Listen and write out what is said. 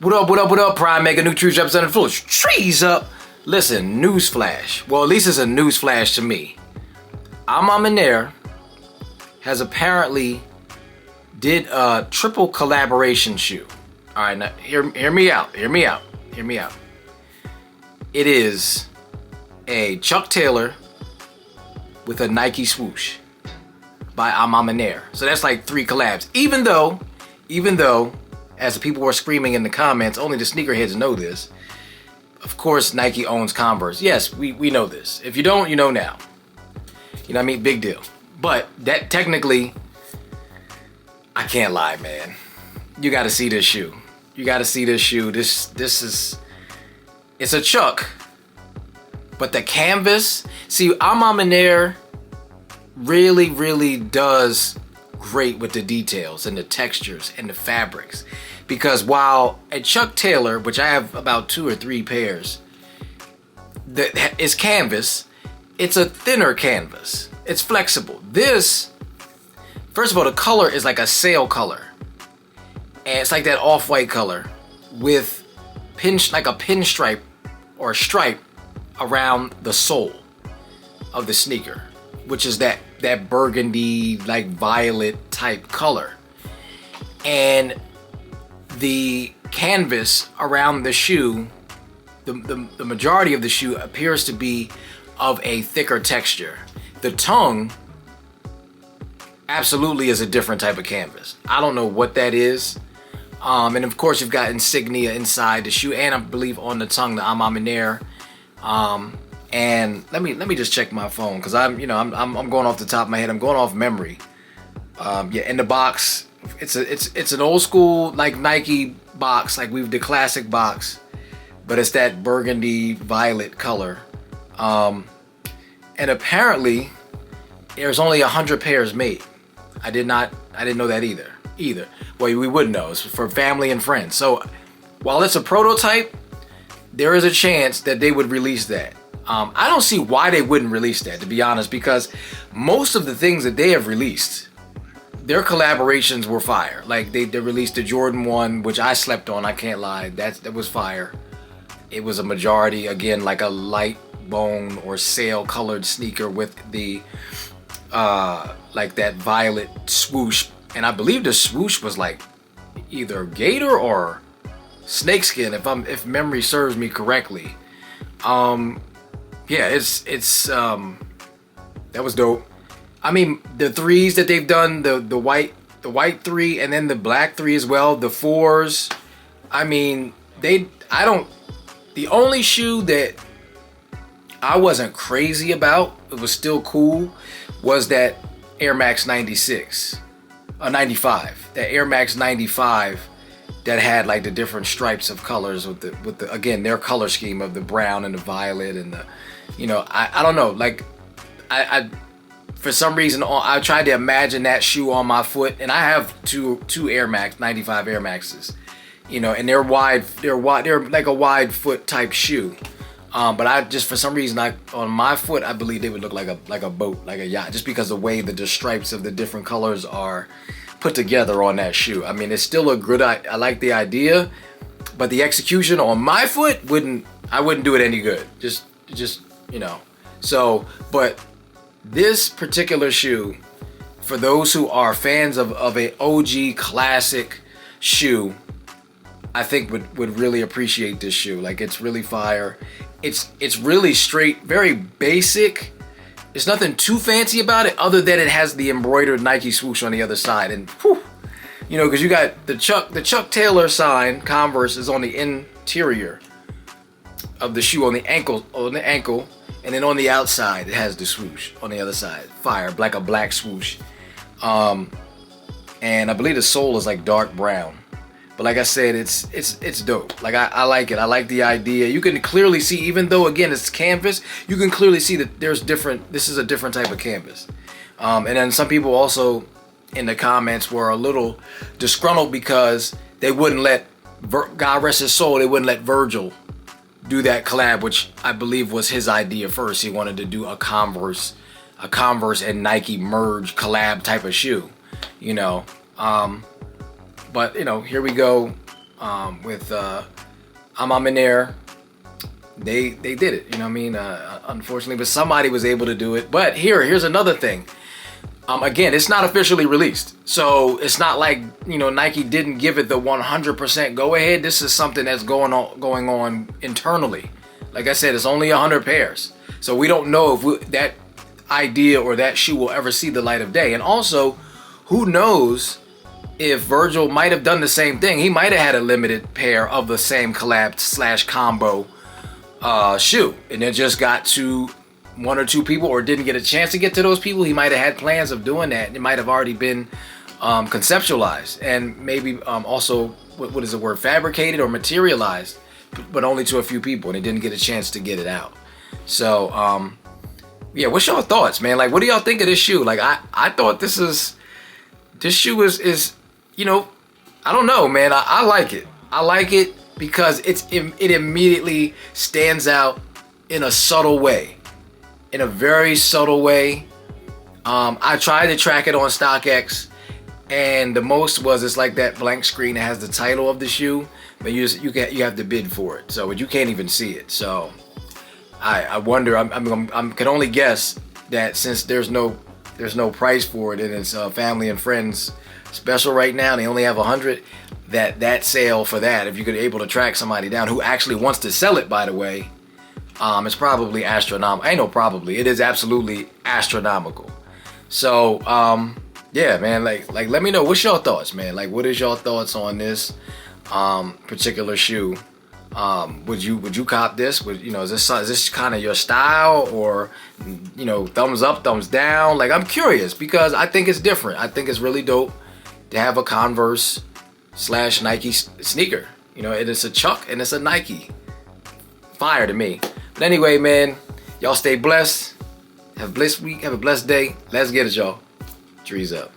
What up, what up, what up, Prime Mega New Trees representing full trees up. Listen, newsflash. Well, at least it's a newsflash to me. Maniere has apparently did a triple collaboration shoe. All right, now hear me out. Hear me out. It is a Chuck Taylor with a Nike swoosh by Maniere. So that's like 3 collabs. Even though, as the people were screaming in the comments, only the sneakerheads know this. Of course, Nike owns Converse. Yes, we know this. If you don't, you know now. You know what I mean? Big deal. But that technically, I can't lie, man. You got to see this shoe. This is, it's a Chuck. But the canvas, see, Maniere really does great with the details and the textures and the fabrics. Because while a Chuck Taylor, which I have about 2 or 3 pairs, that is canvas, it's a thinner canvas. It's flexible. This, first of all, the color is like a sail color. And it's like that off-white color with like a pinstripe or a stripe around the sole of the sneaker, which is that burgundy, like violet type color. And the canvas around the shoe, the majority of the shoe appears to be of a thicker texture. The tongue absolutely is a different type of canvas. I don't know what that is. And of course you've got insignia inside the shoe, and I believe on the tongue, the Maniere. And let me just check my phone, because I'm going off the top of my head. I'm going off memory. Yeah, in the box, it's an old school like Nike box, like we've the classic box, but it's that burgundy violet color. And apparently there's only 100 pairs made. I didn't know that either. Well, we wouldn't know. It's for family and friends. So while it's a prototype, there is a chance that they would release that. I don't see why they wouldn't release that, to be honest, because most of the things that they have released, their collaborations were fire. Like they released the Jordan 1, which I slept on, I can't lie. That was fire. It was a majority, again, like a light bone or sail colored sneaker with the like that violet swoosh. And I believe the swoosh was like either gator or snakeskin, if memory serves me correctly. Yeah, it's that was dope. I mean, the 3s that they've done, the white 3 and then the black 3 as well, the 4s. I mean, the only shoe that I wasn't crazy about, it was still cool, was that Air Max 95. That Air Max 95 that had like the different stripes of colors with the again, their color scheme of the brown and the violet and the, I don't know, like I for some reason I tried to imagine that shoe on my foot, and I have two Air Max 95 Air Maxes, and they're like a wide foot type shoe. But I just, for some reason, on my foot, I believe they would look like a boat, like a yacht, just because of the way that the stripes of the different colors are put together on that shoe. I mean, it's still a good, I like the idea, but the execution on my foot I wouldn't do it any good. Just So, but this particular shoe, for those who are fans of a OG classic shoe, I think would really appreciate this shoe. Like, it's really fire. It's really straight, very basic. There's nothing too fancy about it, other than it has the embroidered Nike swoosh on the other side. And whew, because you got the Chuck Taylor sign, Converse, is on the interior of the shoe, on the ankle, and then on the outside it has the swoosh on the other side. Fire, like a black swoosh. And I believe the sole is like dark brown. But like I said, it's dope. Like I like it. I like the idea. You can clearly see, even though again it's canvas, you can clearly see that this is a different type of canvas. And then some people also in the comments were a little disgruntled because they wouldn't let, God rest his soul, they wouldn't let Virgil do that collab, which I believe was his idea first. He wanted to do a Converse and Nike merge collab type of shoe, But here we go. with maniere. They did it, you know what I mean? Unfortunately, but somebody was able to do it. But here's another thing. Again, it's not officially released, so it's not like, you know, Nike didn't give it the 100% go ahead. This is something that's going on internally. Like I said, it's only 100 pairs, so we don't know if that idea or that shoe will ever see the light of day. And also, who knows if Virgil might have done the same thing. He might have had a limited pair of the same collab / combo shoe, and it just got to one or two people, or didn't get a chance to get to those people. He might have had plans of doing that. It might have already been conceptualized, and maybe also, what is the word, fabricated or materialized, but only to a few people, and it didn't get a chance to get it out. So yeah, what's your thoughts, man? Like, what do y'all think of this shoe? Like, I thought this shoe is, you know, I don't know, man. I like it. I like it because it immediately stands out in a subtle way. In a very subtle way. I tried to track it on StockX, and the most was, it's like that blank screen that has the title of the shoe, but you have to bid for it, so you can't even see it. So I wonder. I can only guess that since there's no price for it, and it's family and friends special right now, and they only have 100. That sale for that, if you could able to track somebody down who actually wants to sell it, by the way. It's probably astronomical. I know probably. It is absolutely astronomical. So, yeah, man, like let me know, what's your thoughts, man? Like, what is your thoughts on this particular shoe? Would you cop this? Is this kind of your style, or, you know, thumbs up, thumbs down? Like, I'm curious because I think it's different. I think it's really dope to have a Converse / Nike sneaker. You know, it is a Chuck and it's a Nike. Fire to me. But anyway, man, y'all stay blessed. Have a blessed week. Have a blessed day. Let's get it, y'all. Trees up.